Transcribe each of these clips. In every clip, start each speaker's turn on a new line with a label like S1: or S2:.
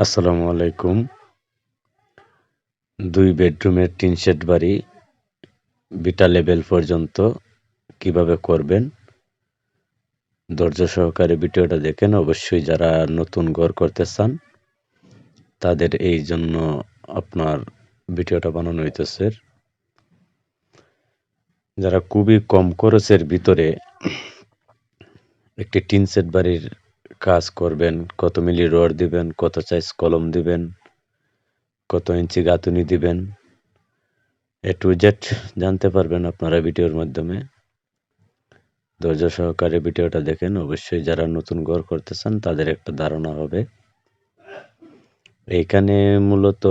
S1: আসসালামু আলাইকুম। ২ বেডরুমের টিন শেড বাড়ি বিটা লেভেল পর্যন্ত কিভাবে করবেন? ধৈর্য সহকারে ভিডিওটা দেখেন। অবশ্যই যারা নতুন ঘর করতে চান, তাদের এই জন্য আপনার ভিডিওটা বানানো হইতেছে। যারা খুবই কম খরচের ভিতরে একটি টিন শেড বাড়ির কাজ করবেন, কত মিলি রড দিবেন, কত সাইজ কলম দিবেন, কত ইঞ্চি গাঁথুনি দিবেন, A to Z জানতে পারবেন আপনারা ভিডিওর মাধ্যমে। ধৈর্য সহকারে ভিডিওটা দেখেন। অবশ্যই যারা নতুন ঘর করতে চান তাদের একটা ধারণা হবে। এইখানে মূলত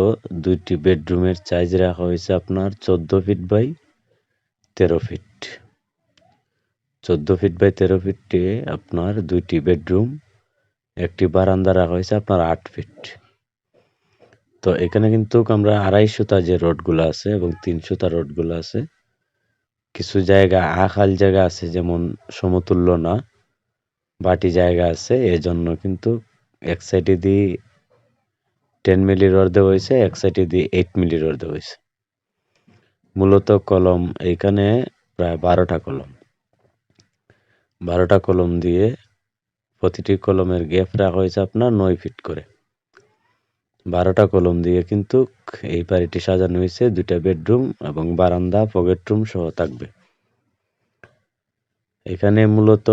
S1: ২টি বেডরুমের সাইজ রাখা হয়েছে আপনার ১৪ feet by ১৩ feet. ১৪ feet by ১৩ ফিটে আপনার ২টি বেডরুম, একটি বারান্দা রাখা হয়েছে আপনার ৮ ফিট। তো এখানে কিন্তু আমরা ২৫০টা যে রডগুলো আছে এবং ৩০০টা রডগুলো আছে, কিছু জায়গা আখাল জায়গা আছে, যেমন সমতুল্য না, বাটি জায়গা আছে, এজন্য কিন্তু এক সাইডে দিয়ে 10 মিলি রড দেওয়া হয়েছে, এক সাইডে দিয়ে 8 মিলি রড দেওয়া হয়েছে। মূলত কলম এইখানে প্রায় 12টা কলম। 12টা কলম দিয়ে প্রতিটি কলমের গ্যাপ রাখা হয়েছে আপনার 9 ফিট করে। 12টা কলম দিয়ে কিন্তু এই বাড়িটি সাজানো হয়েছে। 2টা বেডরুম এবং বারান্দা, পকেট রুম সহ থাকবে। এখানে মূলত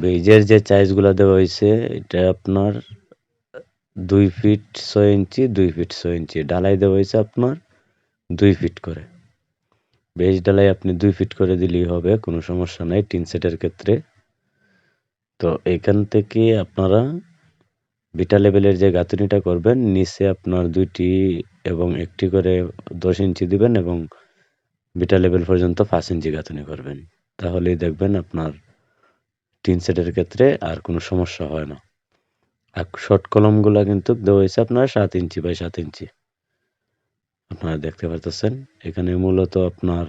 S1: বেজের যে সাইজগুলো দেওয়া হয়েছে, এটা আপনার 2 ফিট 6 ইঞ্চি, 2 ফিট 6 ইঞ্চি। ঢালাই দেওয়া হয়েছে আপনার 2 ফিট করে। বেজ ঢালাই আপনি 2 ফিট করে দিলেই হবে, কোনো সমস্যা নাই টিন সেটের ক্ষেত্রে। তো এইখান থেকে আপনারা বিটা লেভেলের যে গাঁথুনিটা করবেন, নিচে আপনার 2টি এবং একটি করে 10 ইঞ্চি দিবেন এবং বিটা লেভেল পর্যন্ত 5 ইঞ্চি গাঁথুনি করবেন। তাহলেই দেখবেন আপনার টিন সেটের ক্ষেত্রে আর কোনো সমস্যা হয় না। আর শর্ট কলমগুলা কিন্তু দেওয়া হয়েছে আপনার 7 ইঞ্চি বাই 7 ইঞ্চি। আপনারা দেখতে পারতেছেন। এখানে মূলত আপনার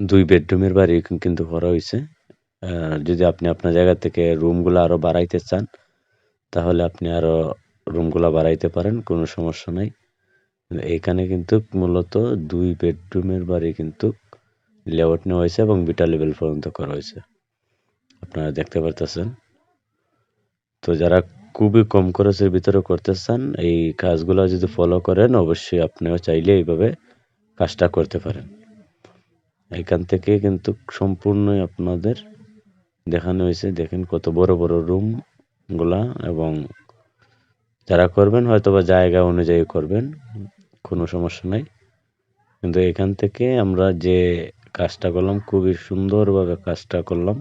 S1: 2 বেডরুমের বাড়ি কিন্তু করা হইছে। যদি আপনি আপনার জায়গা থেকে রুমগুলা আরো বাড়াইতে চান, তাহলে আপনি আরো রুমগুলা বাড়াইতে পারেন, কোনো সমস্যা নাই। এইখানে কিন্তু মূলত 2 বেডরুমের বাড়ি কিন্তু লেআউট নেওয়া হয়েছে এবং বিটা লেভেল পর্যন্ত করা হয়েছে। আপনারা দেখতে পারতেছেন। তো যারা খুবই কম খরচের ভিতরে করতে চান, এই কাজগুলা যদি ফলো করেন, অবশ্যই আপনিও চাইলে এইভাবে কাজটা করতে পারেন। এখান থেকে কিন্তু সম্পূর্ণই আপনাদের দেখানো হয়েছে। দেখেন কত বড় বড় রুমগুলা, এবং যারা করবেন হয়তোবা জায়গা অনুযায়ী করবেন, কোনো সমস্যা নাই। কিন্তু এখান থেকে আমরা যে কাজটা করলাম, খুবই সুন্দরভাবে কাজটা করলাম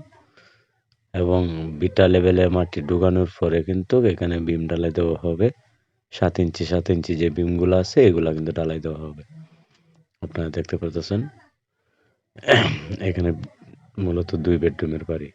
S1: এবং বিটা লেভেলে মাটি ঢুকানোর পরে কিন্তু এখানে বিম ঢালাই দেওয়া হবে। 7 ইঞ্চি 7 ইঞ্চি যে বিমগুলো আছে, এগুলা কিন্তু ঢালাই দেওয়া হবে। আপনারা দেখতে পারতেছেন। এখানে মূলত 2 বেডরুমের বাড়ি।